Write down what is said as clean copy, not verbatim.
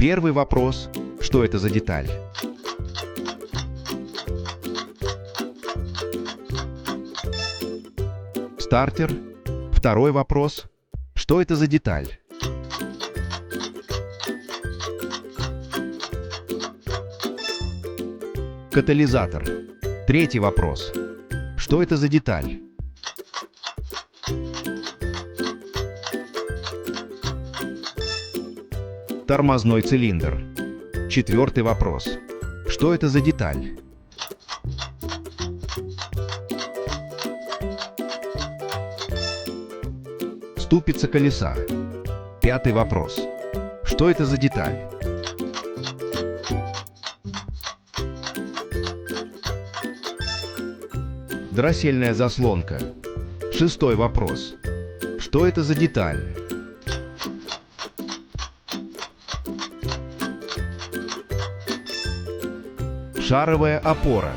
Первый вопрос. Что это за деталь? Стартер. Второй вопрос. Что это за деталь? Катализатор. Третий вопрос. Что это за деталь? Тормозной цилиндр. Четвертый вопрос. Что это за деталь? Ступица колеса. Пятый вопрос. Что это за деталь? Дроссельная заслонка. Шестой вопрос. Что это за деталь? Шаровая опора.